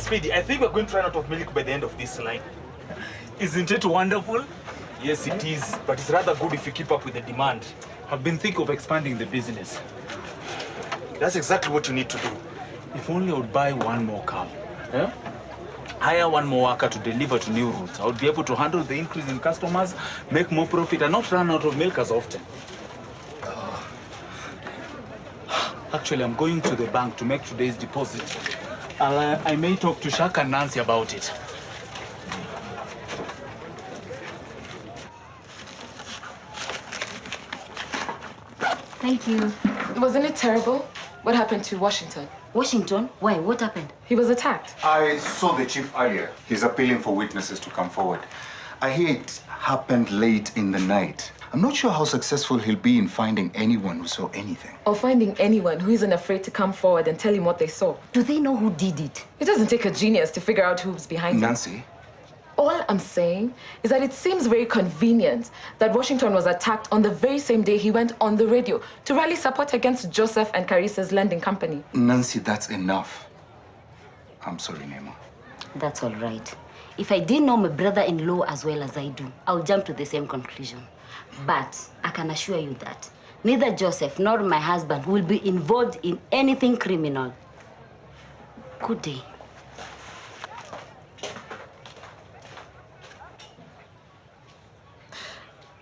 Maspeedy, I think we're going to run out of milk by the end of this line. Isn't it wonderful? Yes, it is. But it's rather good if you keep up with the demand. I've been thinking of expanding the business. That's exactly what you need to do. If only I would buy one more cow. Yeah? Hire one more worker to deliver to new routes. I would be able to handle the increase in customers, make more profit, and not run out of milk as often. Actually, I'm going to the bank to make today's deposit. I may talk to Shaka and Nancy about it. Thank you. Wasn't it terrible? What happened to Washington? Washington? Why? What happened? He was attacked. I saw the chief earlier. He's appealing for witnesses to come forward. I hear it happened late in the night. I'm not sure how successful he'll be in finding anyone who saw anything. Or finding anyone who isn't afraid to come forward and tell him what they saw. Do they know who did it? It doesn't take a genius to figure out who's behind it. Nancy? All I'm saying is that it seems very convenient that Washington was attacked on the very same day he went on the radio to rally support against Joseph and Karis's lending company. Nancy, that's enough. I'm sorry, Nema. That's all right. If I didn't know my brother-in-law as well as I do, I'll jump to the same conclusion. But I can assure you that neither Joseph nor my husband will be involved in anything criminal. Good day.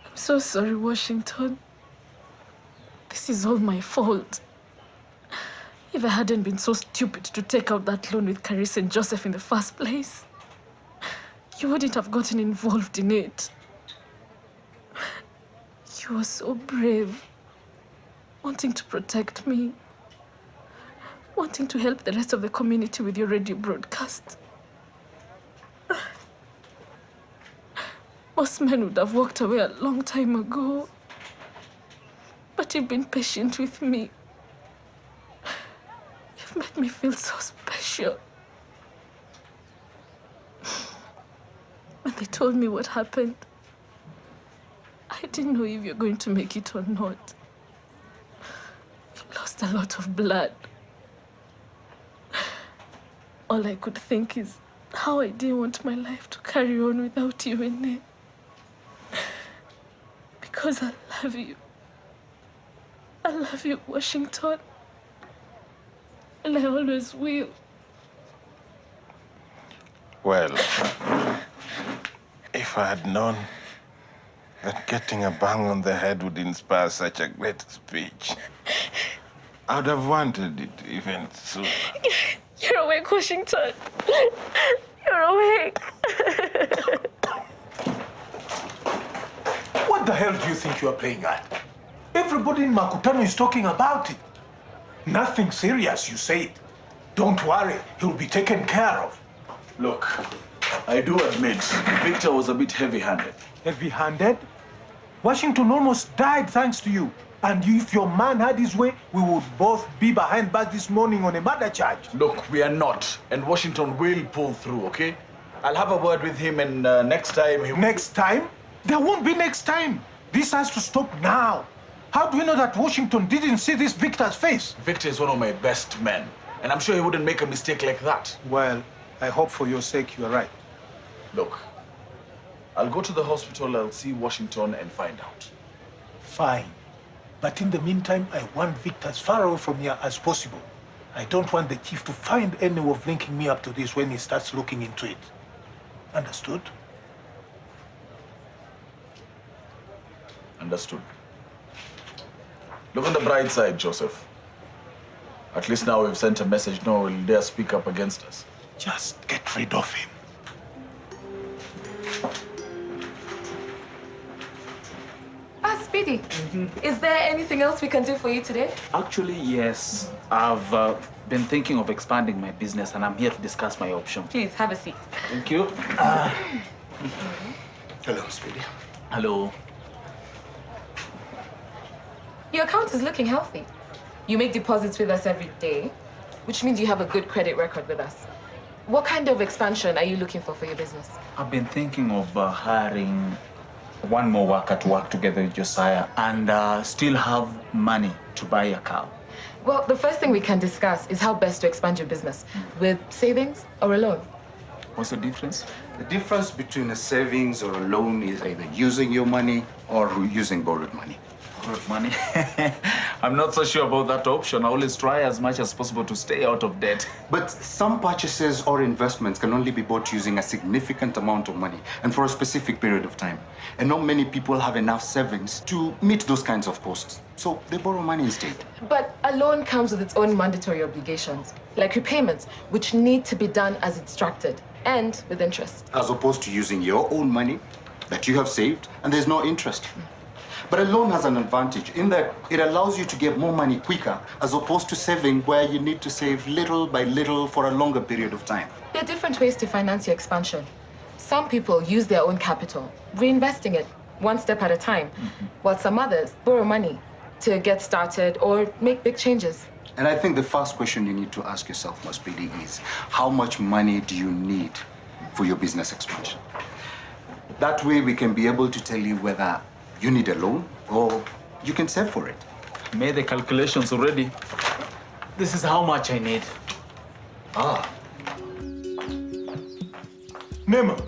I'm so sorry, Washington. This is all my fault. If I hadn't been so stupid to take out that loan with Karis and Joseph in the first place, you wouldn't have gotten involved in it. You were so brave, wanting to protect me, wanting to help the rest of the community with your radio broadcast. Most men would have walked away a long time ago, but you've been patient with me. You've made me feel so special. When they told me what happened, I didn't know if you're going to make it or not. You lost a lot of blood. All I could think is how I didn't want my life to carry on without you in it. Because I love you. I love you, Washington. And I always will. Well, if I had known that getting a bang on the head would inspire such a great speech, I would have wanted it even sooner. You're awake, Washington. You're awake. What the hell do you think you are playing at? Everybody in Makutano is talking about it. Nothing serious, you said. Don't worry, he'll be taken care of. Look, I do admit Victor was a bit heavy-handed. Heavy-handed? Washington almost died thanks to you. And if your man had his way, we would both be behind bars this morning on a murder charge. Look, we are not, and Washington will pull through, okay? I'll have a word with him, and next time he will... Next time? There won't be next time. This has to stop now. How do we know that Washington didn't see this Victor's face? Victor is one of my best men, and I'm sure he wouldn't make a mistake like that. Well, I hope for your sake you're right. Look, I'll go to the hospital, I'll see Washington and find out. Fine. But in the meantime, I want Victor as far away from here as possible. I don't want the chief to find any way of linking me up to this when he starts looking into it. Understood? Understood. Look on the bright side, Joseph. At least now we've sent a message no one will dare speak up against us. Just get rid of him. Speedy, is there anything else we can do for you today? Actually, yes. I've been thinking of expanding my business and I'm here to discuss my option. Please, have a seat. Thank you. Hello, Speedy. Hello. Your account is looking healthy. You make deposits with us every day, which means you have a good credit record with us. What kind of expansion are you looking for your business? I've been thinking of hiring one more worker to work together with Josiah and still have money to buy a cow. Well, the first thing we can discuss is how best to expand your business, with savings or a loan. What's the difference? The difference between a savings or a loan is either using your money or using borrowed money. Borrowed money? I'm not so sure about that option. I always try as much as possible to stay out of debt. But some purchases or investments can only be bought using a significant amount of money and for a specific period of time. And not many people have enough savings to meet those kinds of costs. So they borrow money instead. But a loan comes with its own mandatory obligations, like repayments, which need to be done as instructed and with interest. As opposed to using your own money that you have saved and there's no interest. But a loan has an advantage in that it allows you to get more money quicker as opposed to saving where you need to save little by little for a longer period of time. There are different ways to finance your expansion. Some people use their own capital, reinvesting it one step at a time, while some others borrow money to get started or make big changes. And I think the first question you need to ask yourself, Maspeedy, is how much money do you need for your business expansion? That way we can be able to tell you whether you need a loan or you can save for it. Made the calculations already. This is how much I need. Ah. Nema,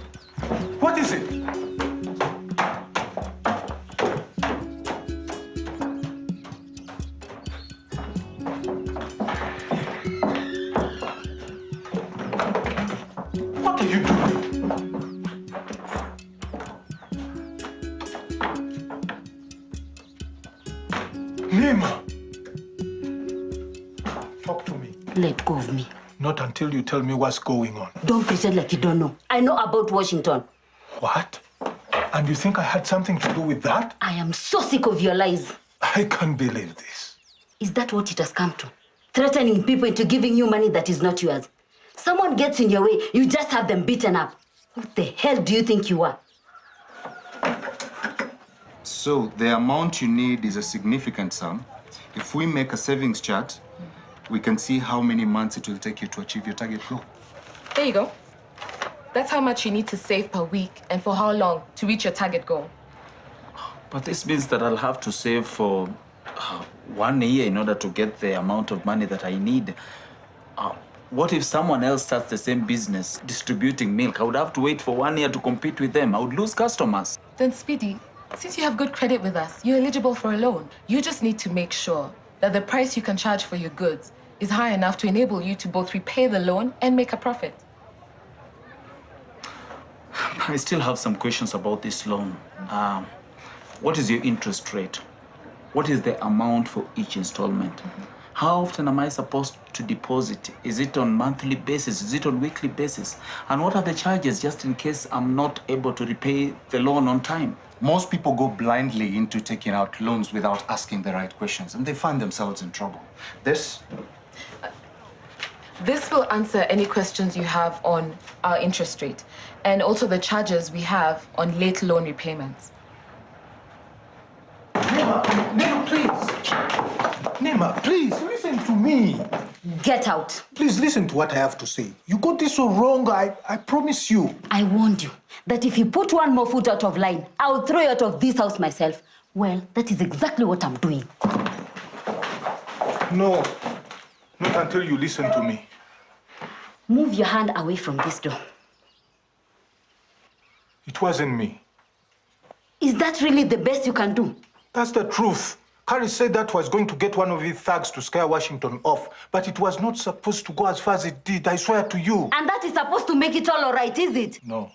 what is it? What are you doing? Nema! Talk to me. Let go of me. Not until you tell me what's going on. Don't pretend like you don't know. I know about Washington. What? And you think I had something to do with that? I am so sick of your lies. I can't believe this. Is that what it has come to? Threatening people into giving you money that is not yours. Someone gets in your way, you just have them beaten up. Who the hell do you think you are? So the amount you need is a significant sum. If we make a savings chart, we can see how many months it will take you to achieve your target goal. There you go. That's how much you need to save per week and for how long to reach your target goal. But this means that I'll have to save for 1 year in order to get the amount of money that I need. What if someone else starts the same business, distributing milk? I would have to wait for 1 year to compete with them. I would lose customers. Then Speedy, since you have good credit with us, you're eligible for a loan. You just need to make sure that the price you can charge for your goods is high enough to enable you to both repay the loan and make a profit. I still have some questions about this loan. What is your interest rate? What is the amount for each installment? How often am I supposed to deposit? Is it on monthly basis? Is it on weekly basis? And what are the charges just in case I'm not able to repay the loan on time? Most people go blindly into taking out loans without asking the right questions, and they find themselves in trouble. This will answer any questions you have on our interest rate and also the charges we have on late loan repayments. Nema, please. Nema, please, listen to me. Get out. Please listen to what I have to say. You got this so wrong, I promise you. I warned you that if you put one more foot out of line, I'll throw you out of this house myself. Well, that is exactly what I'm doing. No, not until you listen to me. Move your hand away from this door. It wasn't me. Is that really the best you can do? That's the truth. Karis said that was going to get one of his thugs to scare Washington off, but it was not supposed to go as far as it did, I swear to you. And that is supposed to make it all right, is it? No.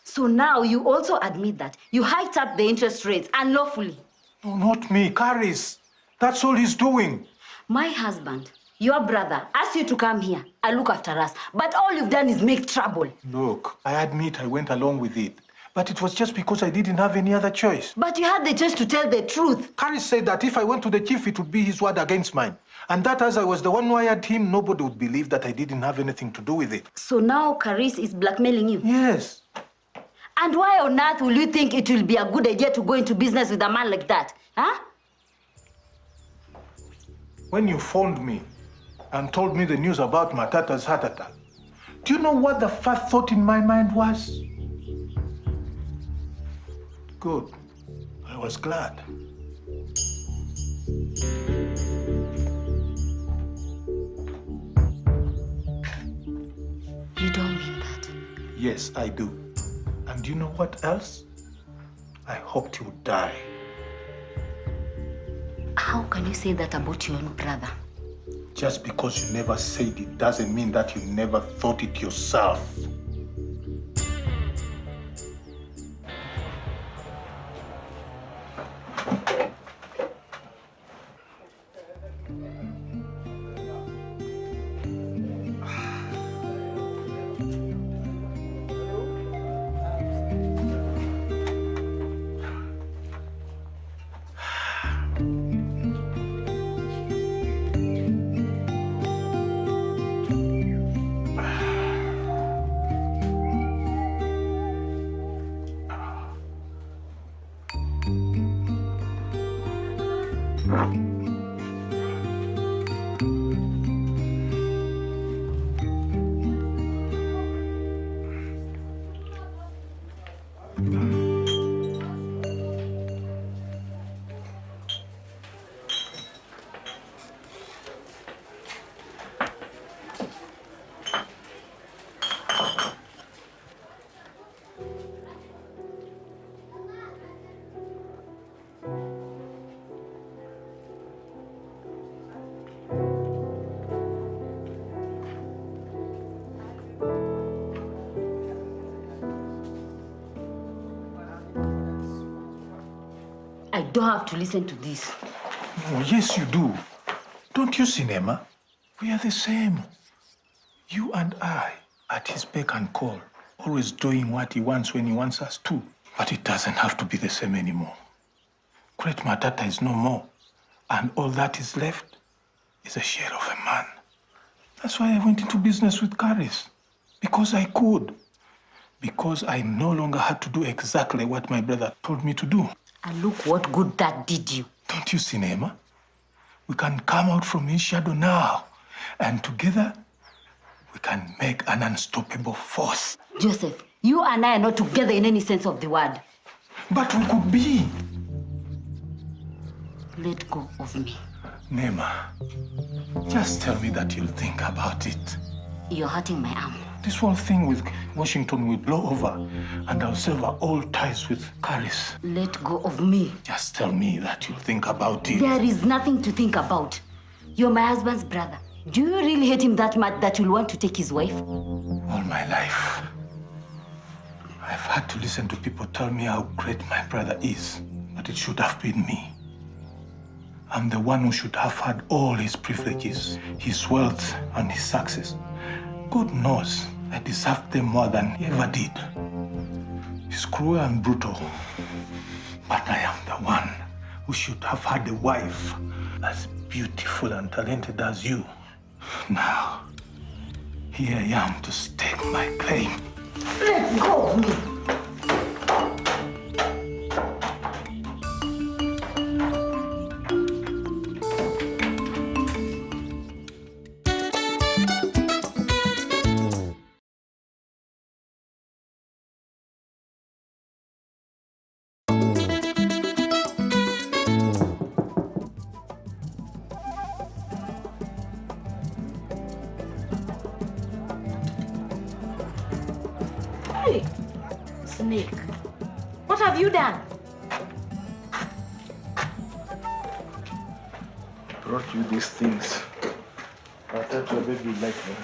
So now you also admit that you hiked up the interest rates unlawfully. No, not me, Karis. That's all he's doing. My husband, your brother, asked you to come here and look after us, but all you've done is make trouble. Look, I admit I went along with it, but it was just because I didn't have any other choice. But you had the choice to tell the truth. Karis said that if I went to the chief, it would be his word against mine. And that as I was the one who hired him, nobody would believe that I didn't have anything to do with it. So now Karis is blackmailing you? Yes. And why on earth will you think it will be a good idea to go into business with a man like that? Huh? When you phoned me and told me the news about Matata's heart attack, do you know what the first thought in my mind was? Good. I was glad. Yes, I do. And you know what else? I hoped you would die. How can you say that about your own brother? Just because you never said it doesn't mean that you never thought it yourself. I don't have to listen to this. Oh, yes, you do. Don't you see, Nema? We are the same. You and I, at his beck and call, always doing what he wants when he wants us to. But it doesn't have to be the same anymore. Great Matata is no more. And all that is left is a share of a man. That's why I went into business with Karis. Because I could. Because I no longer had to do exactly what my brother told me to do. And look what good that did you. Don't you see, Nema? We can come out from his shadow now. And together, we can make an unstoppable force. Joseph, you and I are not together in any sense of the word. But we could be. Let go of me. Nema, just tell me that you'll think about it. You're hurting my arm. This whole thing with Washington will blow over, and I'll sever all ties with Karis. Let go of me. Just tell me that you'll think about it. There is nothing to think about. You're my husband's brother. Do you really hate him that much that you'll want to take his wife? All my life, I've had to listen to people tell me how great my brother is, but it should have been me. I'm the one who should have had all his privileges, his wealth, and his success. God knows I deserved them more than he ever did. He's cruel and brutal, but I am the one who should have had a wife as beautiful and talented as you. Now, here I am to stake my claim. Let go of me. Hey, Snake, what have you done? Brought you these things. I thought your baby would like them.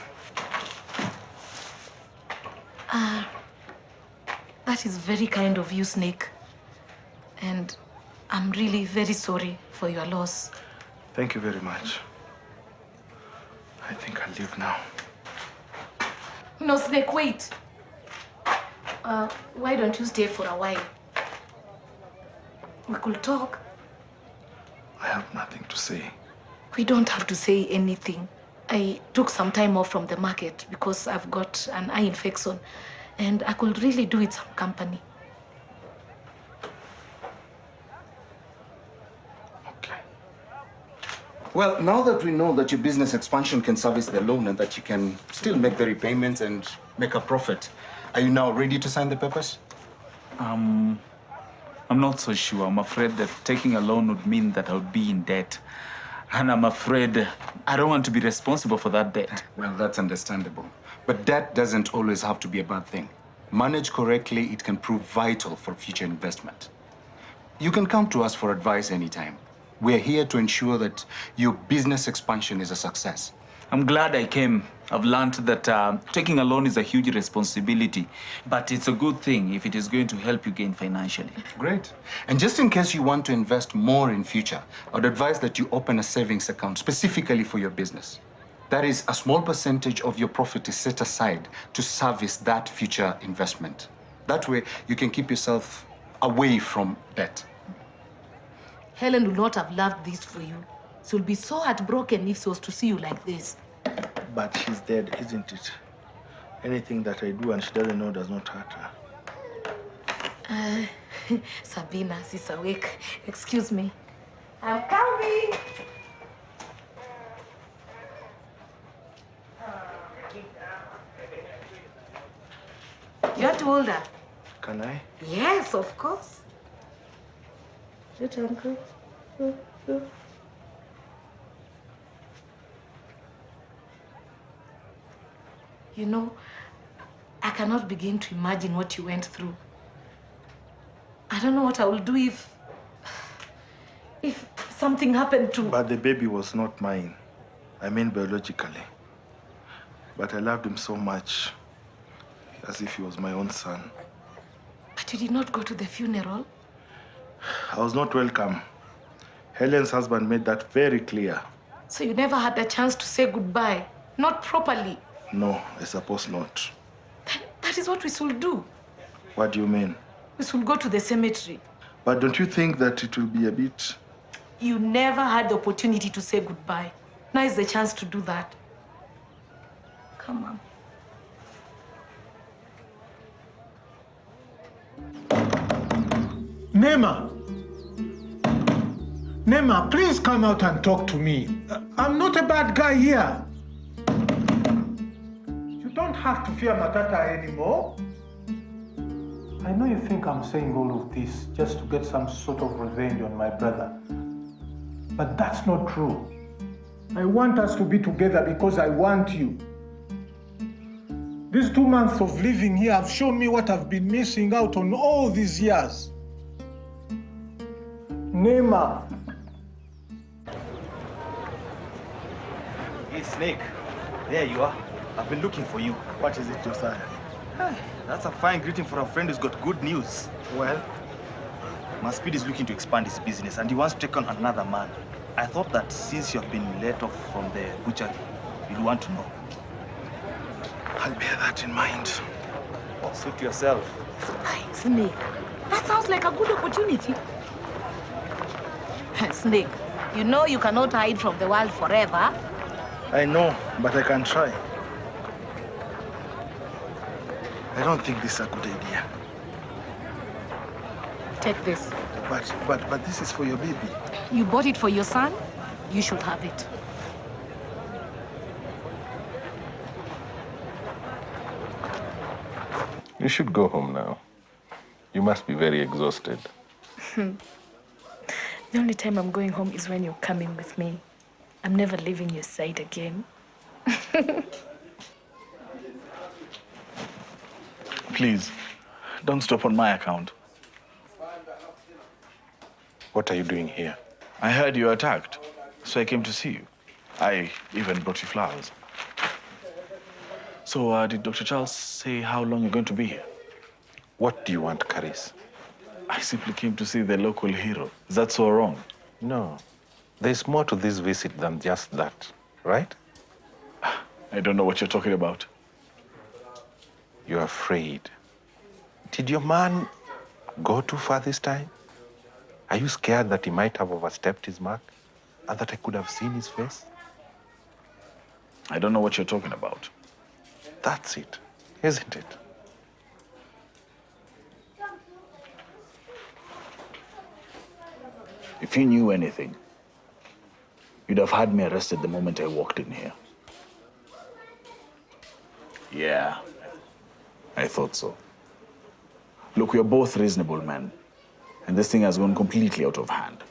That is very kind of you, Snake. And I'm really very sorry for your loss. Thank you very much. I think I'll leave now. No, Snake, wait. Why don't you stay for a while? We could talk. I have nothing to say. We don't have to say anything. I took some time off from the market because I've got an eye infection and I could really do with some company. Okay. Well, now that we know that your business expansion can service the loan and that you can still make the repayments and make a profit, are you now ready to sign the papers? I'm not so sure. I'm afraid that taking a loan would mean that I'll be in debt. And I'm afraid I don't want to be responsible for that debt. Well, that's understandable. But debt doesn't always have to be a bad thing. Managed correctly, it can prove vital for future investment. You can come to us for advice anytime. We're here to ensure that your business expansion is a success. I'm glad I came. I've learned that taking a loan is a huge responsibility, but it's a good thing if it is going to help you gain financially. Great. And just in case you want to invest more in future, I'd advise that you open a savings account specifically for your business. That is, a small percentage of your profit is set aside to service that future investment. That way, you can keep yourself away from debt. Helen would not have loved this for you. She'll be so heartbroken if she was to see you like this. But she's dead, isn't it? Anything that I do and she doesn't know does not hurt her. Sabina, she's awake. Excuse me. I'm coming. You want to hold her? Can I? Yes, of course. Sit, uncle. You know, I cannot begin to imagine what you went through. I don't know what I will do if something happened to... But the baby was not mine. I mean biologically. But I loved him so much, as if he was my own son. But you did not go to the funeral? I was not welcome. Helen's husband made that very clear. So you never had the chance to say goodbye? Not properly? No, I suppose not. Then that is what we should do. What do you mean? We should go to the cemetery. But don't you think that it will be a bit... You never had the opportunity to say goodbye. Now is the chance to do that. Come on. Nema! Nema, please come out and talk to me. I'm not a bad guy here. You don't have to fear Matata anymore. I know you think I'm saying all of this just to get some sort of revenge on my brother. But that's not true. I want us to be together because I want you. These 2 months of living here have shown me what I've been missing out on all these years. Nema. Hey, Snake. There you are. I've been looking for you. What is it, Josiah? That's a fine greeting for a friend who's got good news. Well, Maspeedy is looking to expand his business and he wants to take on another man. I thought that since you have been let off from the butchery, you'd want to know. I'll bear that in mind. Suit yourself. Snake, that sounds like a good opportunity. Snake, you know you cannot hide from the world forever. I know, but I can try. I don't think this is a good idea. Take this. But this is for your baby. You bought it for your son? You should have it. You should go home now. You must be very exhausted. The only time I'm going home is when you're coming with me. I'm never leaving your side again. Please, don't stop on my account. What are you doing here? I heard you were attacked, so I came to see you. I even brought you flowers. So, did Dr. Charles say how long you're going to be here? What do you want, Karis? I simply came to see the local hero. Is that so wrong? No. There's more to this visit than just that, right? I don't know what you're talking about. You're afraid. Did your man go too far this time? Are you scared that he might have overstepped his mark and that I could have seen his face? I don't know what you're talking about. That's it, isn't it? If you knew anything, you'd have had me arrested the moment I walked in here. Yeah, I thought so. Look, we're both reasonable men, and this thing has gone completely out of hand.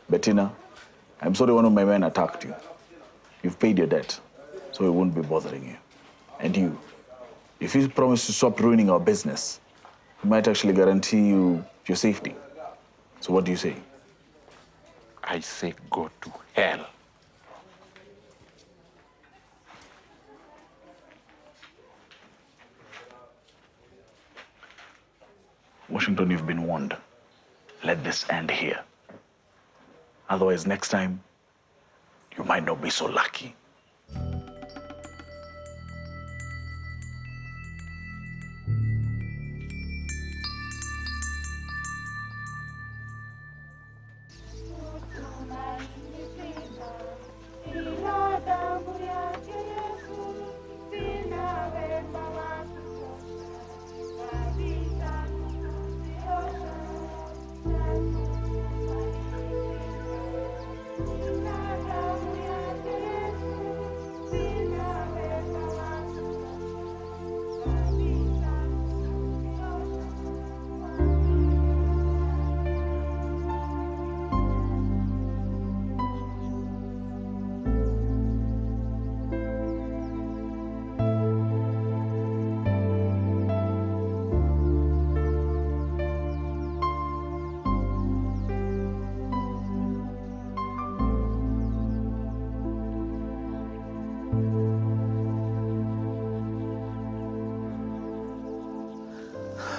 Bettina, I'm sorry one of my men attacked you. You've paid your debt, so it won't be bothering you. And you, If you promise to stop ruining our business, we might actually guarantee you your safety. So what do you say? I say go to hell. Washington, you've been warned. Let this end here. Otherwise, next time, you might not be so lucky.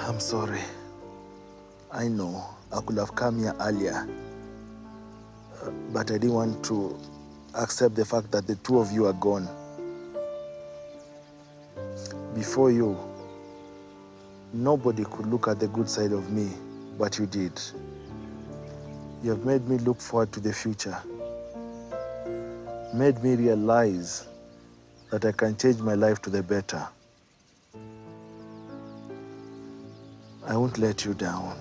I'm sorry. I know I could have come here earlier, but I didn't want to accept the fact that the two of you are gone. Before you, nobody could look at the good side of me, but you did. You have made me look forward to the future, made me realize that I can change my life to the better. I won't let you down.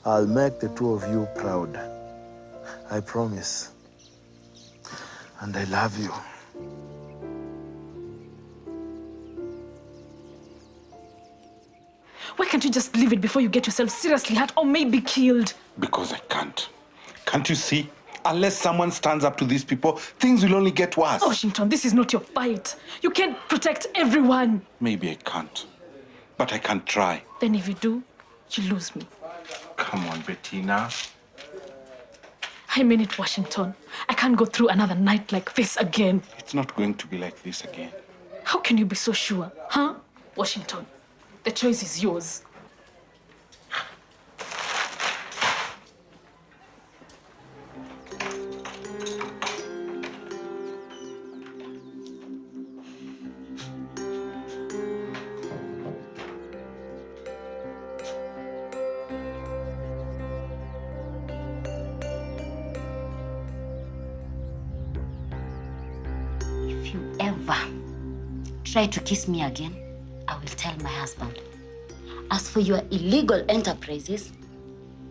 I'll make the two of you proud. I promise. And I love you. Why can't you just leave it before you get yourself seriously hurt or maybe killed? Because I can't. Can't you see? Unless someone stands up to these people, things will only get worse. Washington, this is not your fight. You can't protect everyone. Maybe I can't. But I can try. Then if you do, you lose me. Come on, Bettina. I mean it, Washington. I can't go through another night like this again. It's not going to be like this again. How can you be so sure, huh? Washington, the choice is yours. If you ever try to kiss me again, I will tell my husband. As for your illegal enterprises,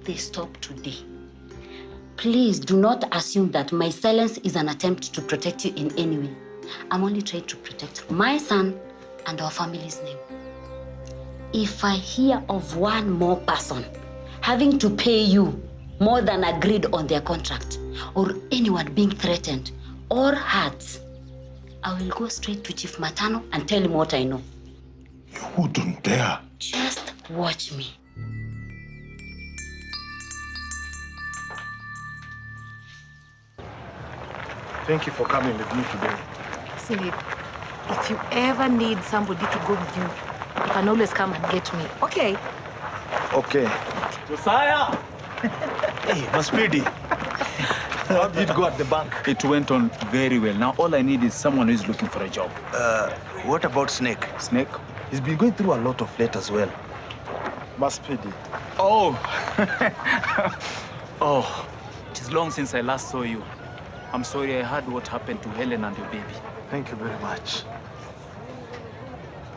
they stop today. Please do not assume that my silence is an attempt to protect you in any way. I'm only trying to protect my son and our family's name. If I hear of one more person having to pay you more than agreed on their contract, or anyone being threatened or hurt, I will go straight to Chief Makutano and tell him what I know. You wouldn't dare. Just watch me. Thank you for coming with me today. Sleep. If you ever need somebody to go with you, you can always come and get me. Okay? Okay. Josiah! Hey, Maspeedy. How did it go at the bank? It went on very well. Now all I need is someone who is looking for a job. What about Snake? Snake? He's been going through a lot of late as well. Maspeedy. Oh! Oh, it is long since I last saw you. I'm sorry I heard what happened to Helen and your baby. Thank you very much.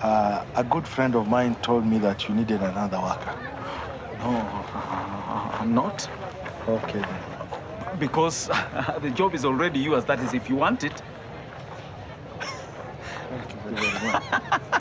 A good friend of mine told me that you needed another worker. No, I'm not. Okay then. Because the job is already yours. That is, if you want it. Thank you very much.